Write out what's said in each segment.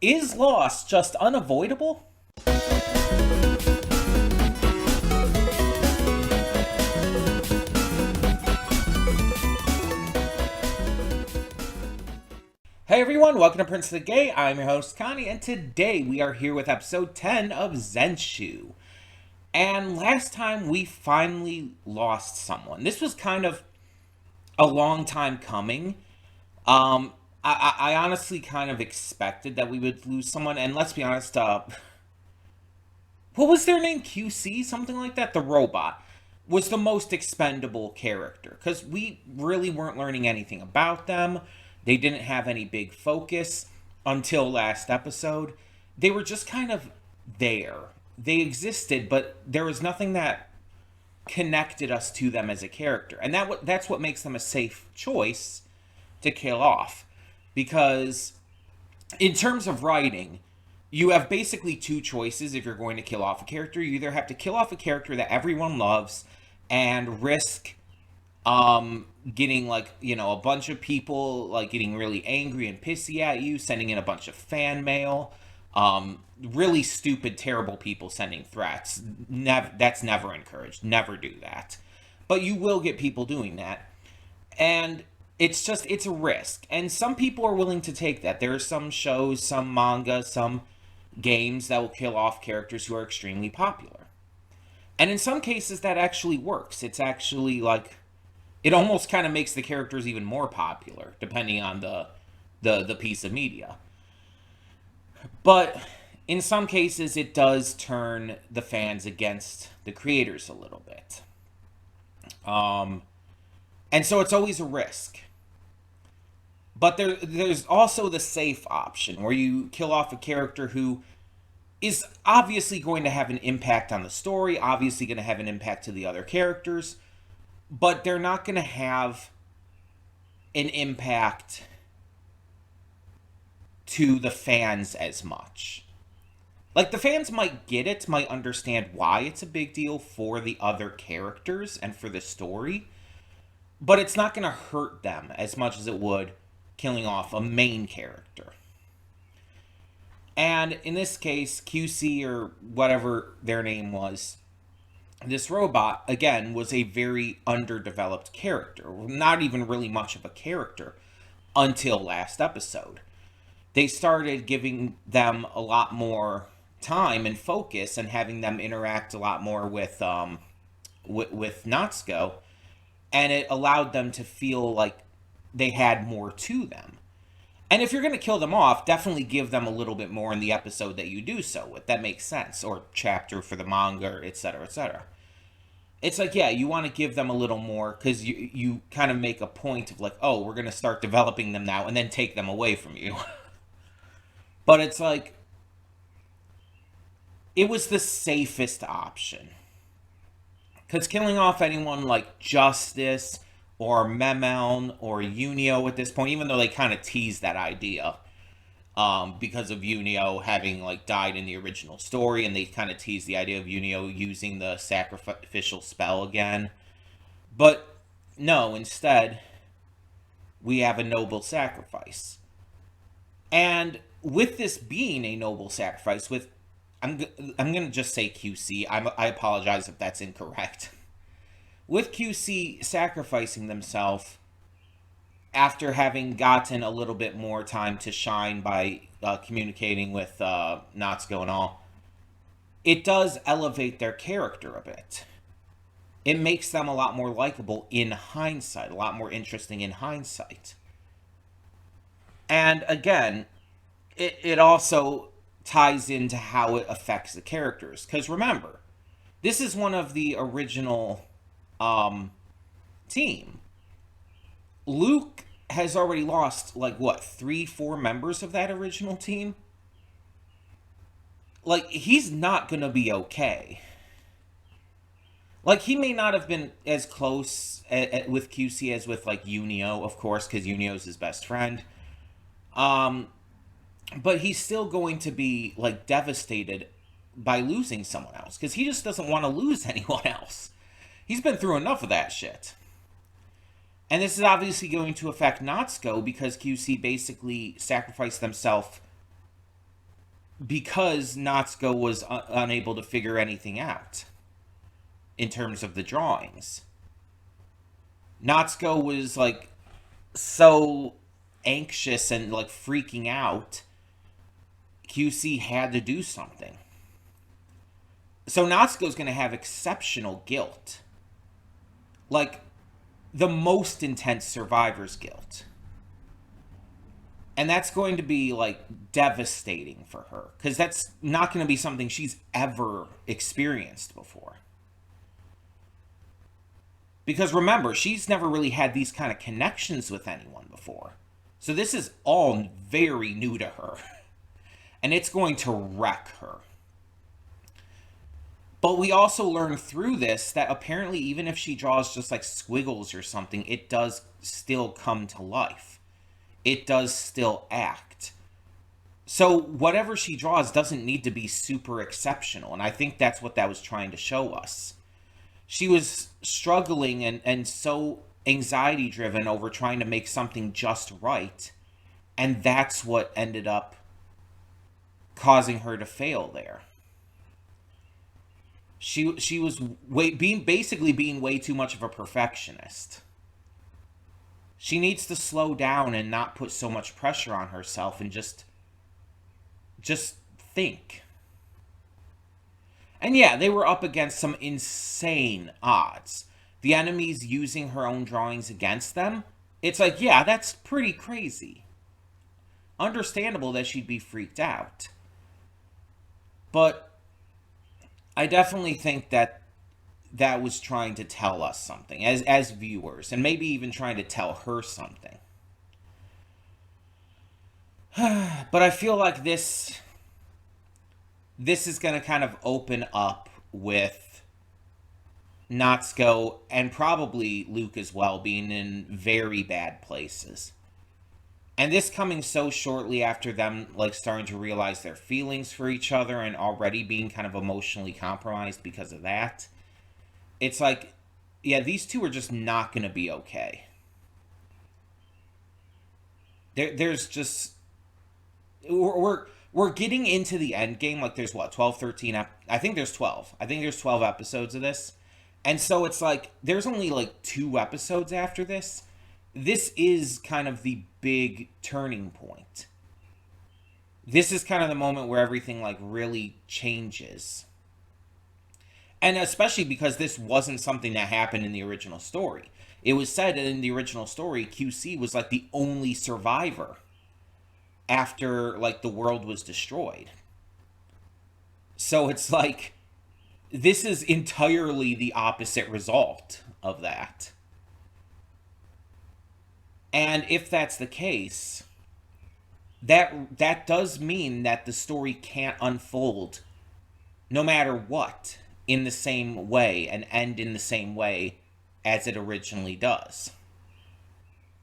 Is loss just unavoidable? Hey everyone, welcome to Prince of the Gay. I'm your host Connie, and today we are here with episode 10 of Zenshu. And last time we finally lost someone. This was kind of a long time coming. I honestly kind of expected that we would lose someone, and let's be honest, what was their name? QC? Something like that? The robot was the most expendable character because we really weren't learning anything about them. They didn't have any big focus until last episode. They were just kind of there. They existed, but there was nothing that connected us to them as a character. And that's what makes them a safe choice to kill off. Because in terms of writing, you have basically two choices if you're going to kill off a character. You either have to kill off a character that everyone loves and risk getting a bunch of people getting really angry and pissy at you, sending in a bunch of fan mail, really stupid, terrible people sending threats. That's never encouraged. Never do that. But you will get people doing that. And it's a risk. And some people are willing to take that. There are some shows, some manga, some games that will kill off characters who are extremely popular. And in some cases that actually works. It's actually it almost kind of makes the characters even more popular, depending on the piece of media. But in some cases, it does turn the fans against the creators a little bit. And so it's always a risk. But there's also the safe option, where you kill off a character who is obviously going to have an impact on the story, obviously going to have an impact to the other characters, but they're not going to have an impact to the fans as much. The fans might get it, might understand why it's a big deal for the other characters and for the story, but it's not going to hurt them as much as it would killing off a main character. And in this case, QC, or whatever their name was, this robot, again, was a very underdeveloped character. Not even really much of a character until last episode. They started giving them a lot more time and focus and having them interact a lot more with Natsuko, and it allowed them to feel like they had more to them. And if you're going to kill them off, definitely give them a little bit more in the episode that you do so with. That makes sense. Or chapter for the manga, etc., etc. It's you want to give them a little more because you kind of make a point of oh, we're going to start developing them now and then take them away from you. But it's it was the safest option. Because killing off anyone like Justice or Memeln or Unio at this point, even though they kind of teased that idea, because of Unio having died in the original story, and they kind of teased the idea of Unio using the sacrificial spell again. But no, instead, we have a noble sacrifice. And with this being a noble sacrifice, I'm going to just say QC. I apologize if that's incorrect. With QC sacrificing themselves after having gotten a little bit more time to shine by communicating with Natsuko and all, it does elevate their character a bit. It makes them a lot more likable in hindsight, a lot more interesting in hindsight. And again, it also ties into how it affects the characters. Because remember, this is one of the original team. Luke has already lost 3-4 members of that original team. He's not gonna be okay. He may not have been as close with QC as with Unio, of course, because Unio's his best friend. But he's still going to be devastated by losing someone else, because he just doesn't want to lose anyone else. He's been through enough of that shit. And this is obviously going to affect Natsuko because QC basically sacrificed themselves because Natsuko was unable to figure anything out in terms of the drawings. Natsuko was like so anxious and like freaking out. QC had to do something. So Natsuko's going to have exceptional guilt. Like the most intense survivor's guilt. And that's going to be like devastating for her because that's not going to be something she's ever experienced before. Because remember, she's never really had these kind of connections with anyone before. So this is all very new to her. And it's going to wreck her. But we also learn through this that apparently even if she draws just like squiggles or something, it does still come to life. It does still act. So whatever she draws doesn't need to be super exceptional. And I think that's what that was trying to show us. She was struggling and so anxiety driven over trying to make something just right. And that's what ended up causing her to fail there. She was basically being way too much of a perfectionist. She needs to slow down and not put so much pressure on herself and just think. And yeah, they were up against some insane odds. The enemies using her own drawings against them. It's like, yeah, that's pretty crazy. Understandable that she'd be freaked out. But I definitely think that was trying to tell us something as viewers, and maybe even trying to tell her something. But I feel like this is going to kind of open up with Natsuko and probably Luke as well being in very bad places. And this coming so shortly after them like starting to realize their feelings for each other and already being kind of emotionally compromised because of that. It's like, yeah, these two are just not going to be okay. There's just... We're getting into the end game. Like, there's what, 12, 13... I think there's 12. I think there's 12 episodes of this. And so it's like, there's only like 2 episodes after this. This is kind of the big turning point. This is kind of the moment where everything like really changes. And especially because this wasn't something that happened in the original story. It was said that in the original story, QC was like the only survivor after like the world was destroyed. So it's like, this is entirely the opposite result of that. And if that's the case, that does mean that the story can't unfold no matter what in the same way and end in the same way as it originally does.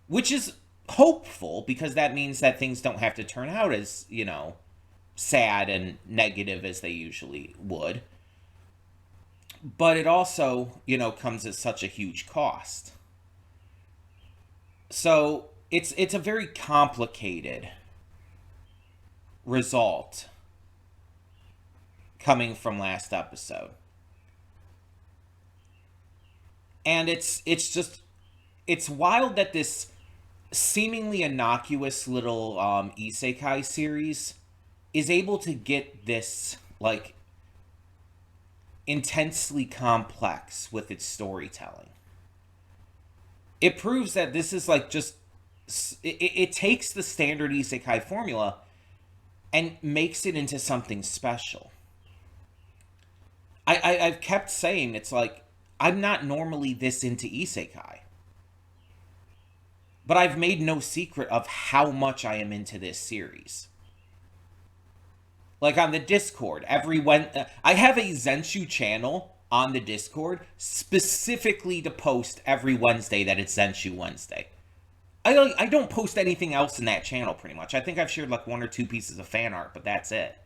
Which is hopeful, because that means that things don't have to turn out as, you know, sad and negative as they usually would. But it also, you know, comes at such a huge cost. So it's a very complicated result coming from last episode. And it's wild that this seemingly innocuous little isekai series is able to get this like intensely complex with its storytelling. It proves that this is like just it takes the standard isekai formula and makes it into something special. I've kept saying, it's like, I'm not normally this into isekai. But I've made no secret of how much I am into this series. Like on the Discord, I have a Zenshu channel on the Discord specifically to post every Wednesday that it's Zenshu Wednesday. I don't post anything else in that channel pretty much. I think I've shared like 1 or 2 pieces of fan art, but that's it.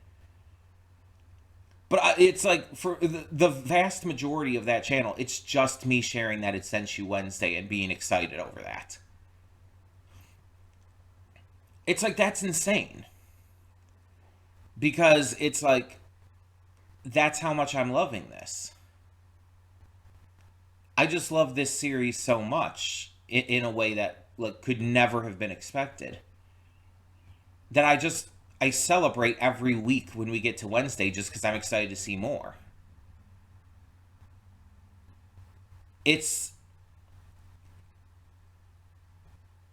But it's like, for the vast majority of that channel, it's just me sharing that it's Zenshu Wednesday and being excited over that. It's like, that's insane. because it's like, that's how much I'm loving this. I just love this series so much in a way that like could never have been expected. That I celebrate every week when we get to Wednesday just because I'm excited to see more. It's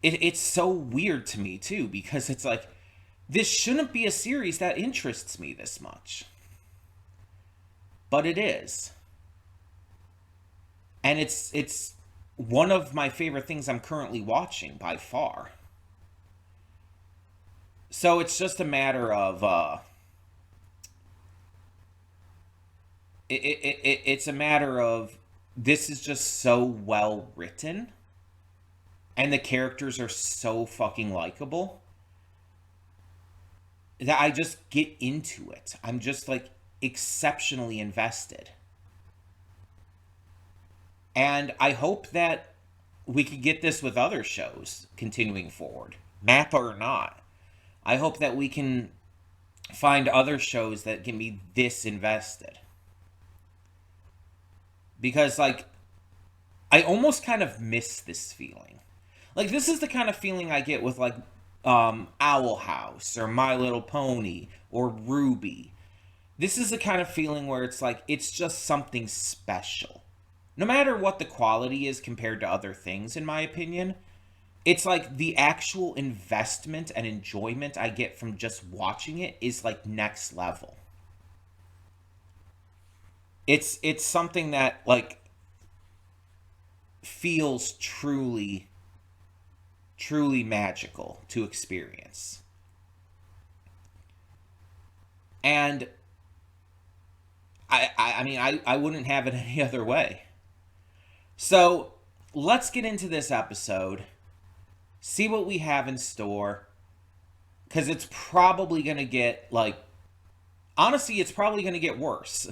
it's so weird to me too because it's like this shouldn't be a series that interests me this much. But it is. And it's one of my favorite things I'm currently watching by far. So it's just a matter of it's a matter of this is just so well written and the characters are so fucking likable that I just get into it. I'm just like exceptionally invested. And I hope that we could get this with other shows continuing forward, Mappa or not. I hope that we can find other shows that can be this invested. Because, like, I almost kind of miss this feeling. Like, this is the kind of feeling I get with, like, Owl House or My Little Pony or Ruby. This is the kind of feeling where it's like, it's just something special. No matter what the quality is compared to other things, in my opinion, it's like the actual investment and enjoyment I get from just watching it is like next level. It's something that like feels truly magical to experience. And I mean I wouldn't have it any other way. So let's get into this episode, see what we have in store, because it's probably going to get, like, honestly, it's probably going to get worse.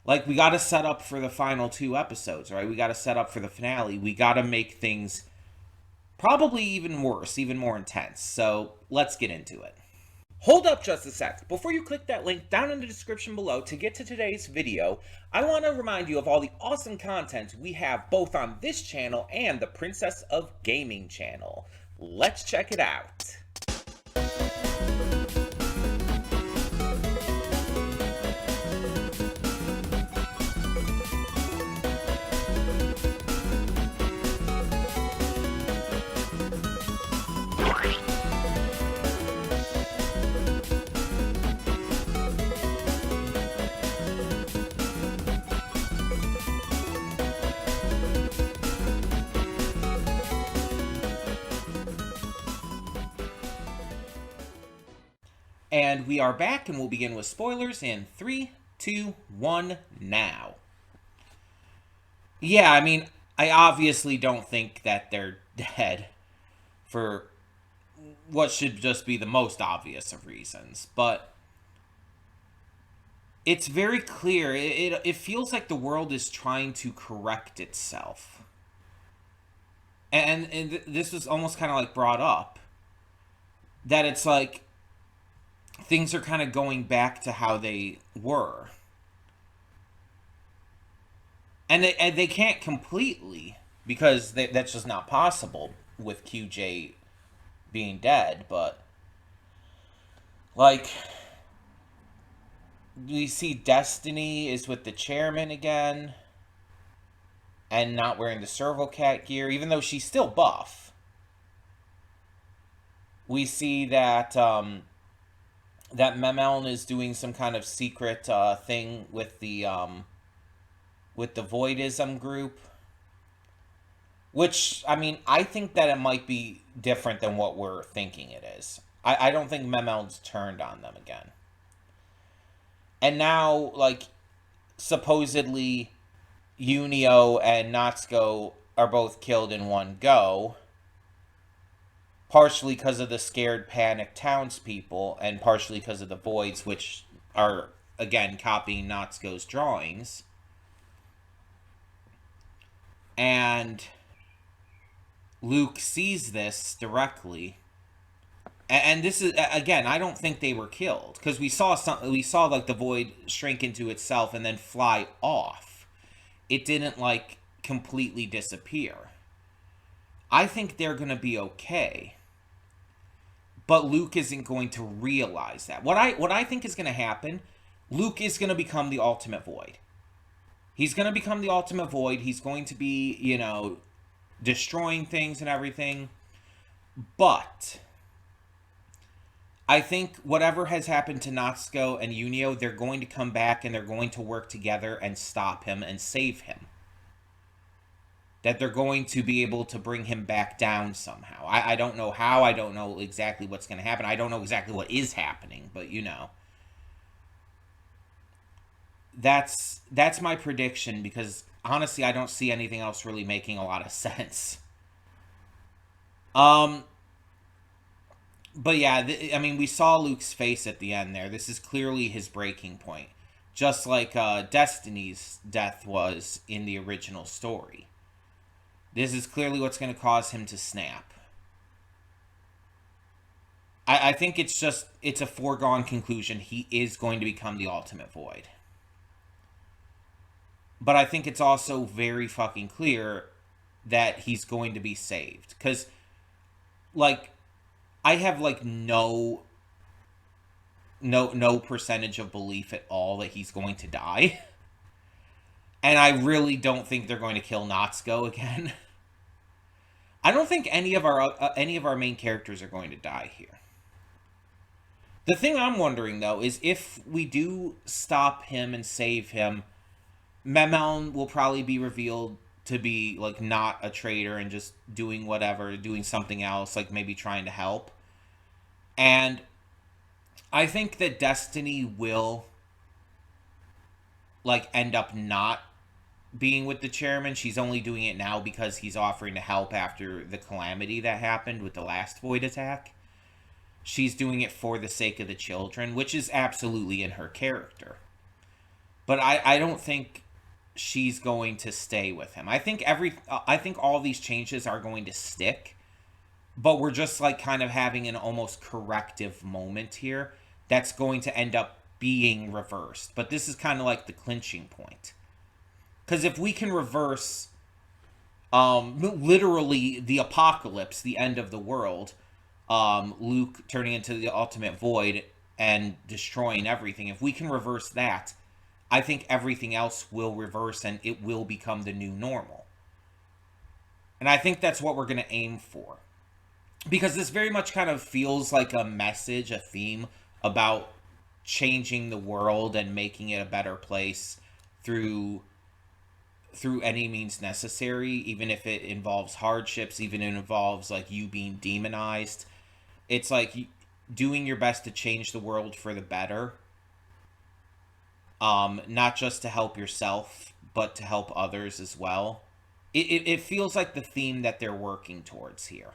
Like, we got to set up for the final 2 episodes, right? We got to set up for the finale. We got to make things probably even worse, even more intense. So let's get into it. Hold up just a sec. Before you click that link down in the description below to get to today's video, I want to remind you of all the awesome content we have both on this channel and the Princess of Gaming channel. Let's check it out. And we are back, and we'll begin with spoilers in 3, 2, 1, now. Yeah, I mean, I obviously don't think that they're dead for what should just be the most obvious of reasons, but it's very clear. It feels like the world is trying to correct itself. And this was almost kind of like brought up, that it's like things are kind of going back to how they were. And they can't completely, because that's just not possible with QJ being dead, but like we see Destiny is with the chairman again and not wearing the Servo Cat gear, even though she's still buff. We see that that Memeln is doing some kind of secret thing with the Voidism group. Which, I mean, I think that it might be different than what we're thinking it is. I don't think Memeln's turned on them again. And now, like, supposedly Unio and Natsuko are both killed in one go. Partially because of the scared, panicked townspeople, and partially because of the Voids, which are, again, copying Natsuko's drawings. And Luke sees this directly And this is, again, I don't think they were killed, because we saw like the void shrink into itself and then fly off. It didn't like completely disappear. I think they're going to be okay, but Luke isn't going to realize that. What I think is going to happen, Luke is going to become the ultimate void. He's going to become the ultimate void. He's going to be, destroying things and everything. But I think whatever has happened to Natsuko and Yunio, they're going to come back and they're going to work together and stop him and save him. That they're going to be able to bring him back down somehow. I don't know how. I don't know exactly what's going to happen. I don't know exactly what is happening, but that's my prediction, because honestly, I don't see anything else really making a lot of sense. Um, but yeah, I mean, we saw Luke's face at the end there. This is clearly his breaking point, just like Destiny's death was in the original story. This is clearly what's going to cause him to snap. I think it's a foregone conclusion. He is going to become the ultimate void. But I think it's also very fucking clear that he's going to be saved. Because, like, I have, like, no percentage of belief at all that he's going to die. And I really don't think they're going to kill Natsuko again. I don't think any of our main characters are going to die here. The thing I'm wondering, though, is if we do stop him and save him, Memel will probably be revealed to be, like, not a traitor and just doing whatever, doing something else, like maybe trying to help. And I think that Destiny will, like, end up not being with the chairman. She's only doing it now because he's offering to help after the calamity that happened with the last void attack. She's doing it for the sake of the children, which is absolutely in her character. But I don't think she's going to stay with him. I think all these changes are going to stick, but we're just like kind of having an almost corrective moment here that's going to end up being reversed. But this is kind of like the clinching point. Because if we can reverse literally the apocalypse, the end of the world, Luke turning into the ultimate void and destroying everything, if we can reverse that, I think everything else will reverse and it will become the new normal. And I think that's what we're going to aim for. Because this very much kind of feels like a message, a theme about changing the world and making it a better place through any means necessary, even if it involves hardships, even if it involves like you being demonized. It's like doing your best to change the world for the better. Not just to help yourself, but to help others as well. It feels like the theme that they're working towards here.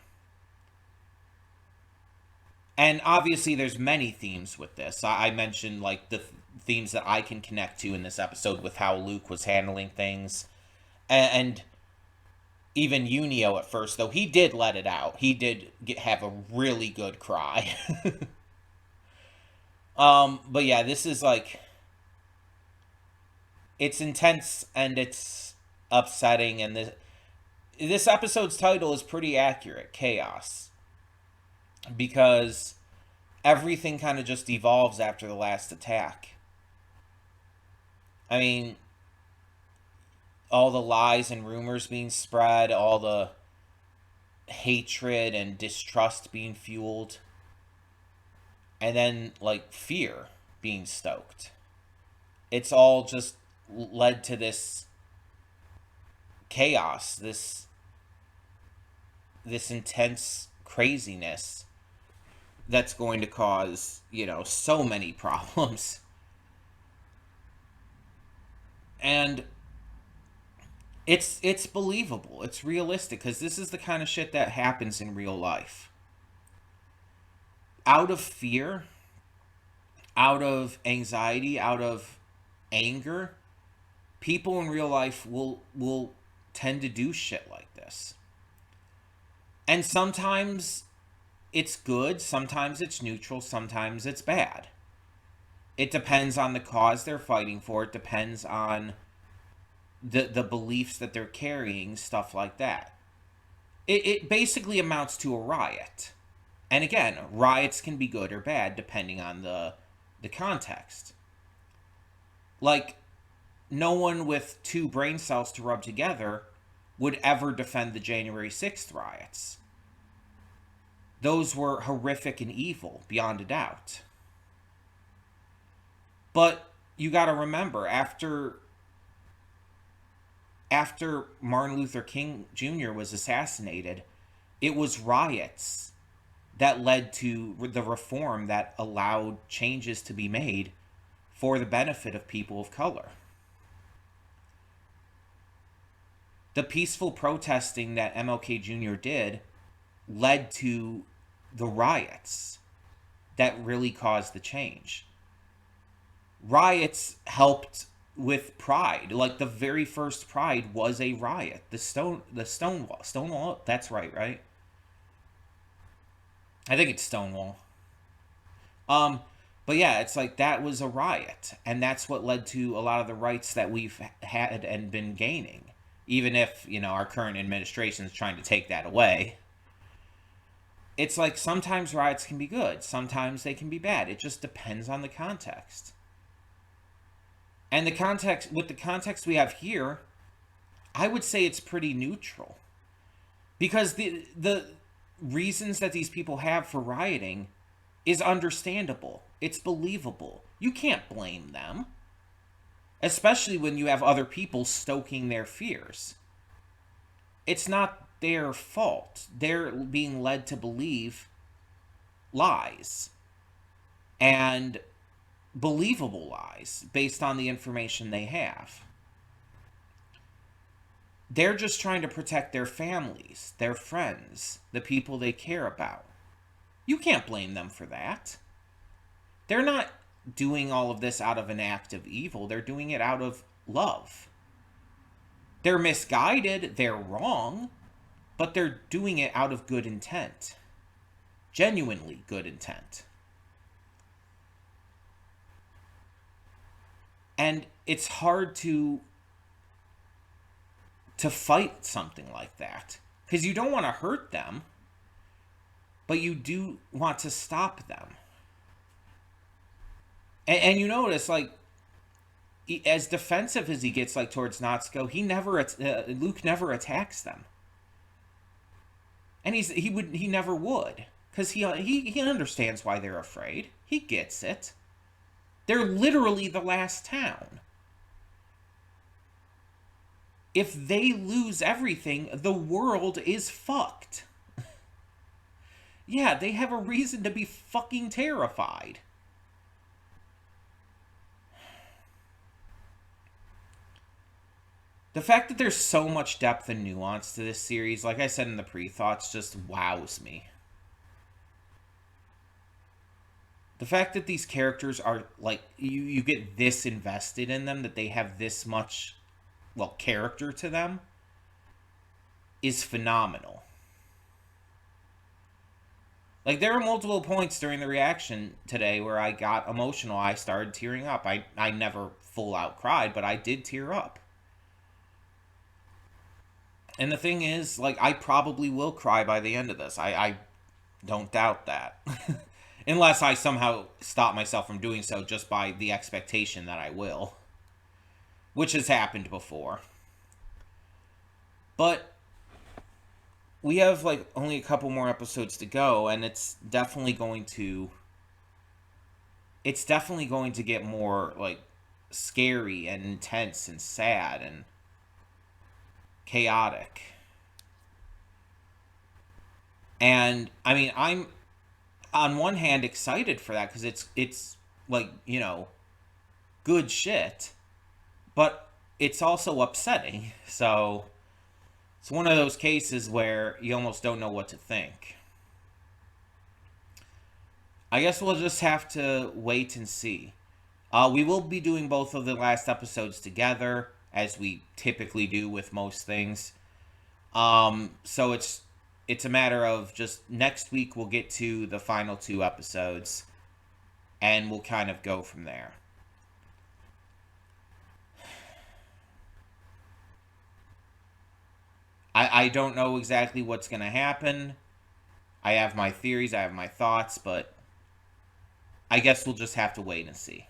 And obviously there's many themes with this. I mentioned like the themes that I can connect to in this episode with how Luke was handling things. And even Yunio at first, though he did let it out. He did have a really good cry. But yeah, this is like, it's intense and it's upsetting, and this episode's title is pretty accurate, Chaos. Because everything kind of just evolves after the last attack. I mean, all the lies and rumors being spread, all the hatred and distrust being fueled, and then, like, fear being stoked. It's all just led to this chaos, this intense craziness that's going to cause, so many problems. And it's believable. It's realistic, because this is the kind of shit that happens in real life. Out of fear, out of anxiety, out of anger, people in real life will tend to do shit like this. And sometimes it's good, sometimes it's neutral, sometimes it's bad. It depends on the cause they're fighting for. It depends on the beliefs that they're carrying, stuff like that. It basically amounts to a riot. And again, riots can be good or bad depending on the context. Like, no one with two brain cells to rub together would ever defend the January 6th riots. Those were horrific and evil, beyond a doubt. But you got to remember, after Martin Luther King Jr. was assassinated, it was riots that led to the reform that allowed changes to be made for the benefit of people of color. The peaceful protesting that MLK Jr. did led to the riots that really caused the change. Riots helped with Pride. Like, the very first Pride was a riot. The Stonewall. That's right? I think it's Stonewall. But yeah, it's like that was a riot, and that's what led to a lot of the rights that we've had and been gaining. Even if, our current administration is trying to take that away. It's like sometimes riots can be good, sometimes they can be bad. It just depends on the context. And with the context we have here, I would say it's pretty neutral. Because the reasons that these people have for rioting is understandable. It's believable. You can't blame them. Especially when you have other people stoking their fears. It's not their fault. They're being led to believe lies. And believable lies based on the information they have. They're just trying to protect their families, their friends, the people they care about. You can't blame them for that. They're not doing all of this out of an act of evil. They're doing it out of love. They're misguided, they're wrong, but they're doing it out of good intent. Genuinely good intent. And it's hard to fight something like that. Because you don't want to hurt them, but you do want to stop them. And you notice, like, as defensive as he gets, like, towards Natsuko, Luke never attacks them. And he never would. Because he understands why they're afraid. He gets it. They're literally the last town. If they lose everything, the world is fucked. Yeah, they have a reason to be fucking terrified. The fact that there's so much depth and nuance to this series, like I said in the pre-thoughts, just wows me. The fact that these characters are, like, you get this invested in them, that they have this much, character to them, is phenomenal. Like, there are multiple points during the reaction today where I got emotional. I started tearing up. I never full out cried, but I did tear up. And the thing is, like, I probably will cry by the end of this. I don't doubt that. Unless I somehow stop myself from doing so just by the expectation that I will. Which has happened before. But we have, like, only a couple more episodes to go, and it's definitely going to get more, like, scary and intense and sad and chaotic. And, I mean, I'm on one hand excited for that because it's like, good shit, but it's also upsetting. So it's one of those cases where you almost don't know what to think. I guess we'll just have to wait and see. We will be doing both of the last episodes together, as we typically do with most things. So it's it's a matter of just next week we'll get to the final 2 episodes, and we'll kind of go from there. I don't know exactly what's going to happen. I have my theories, I have my thoughts, but I guess we'll just have to wait and see.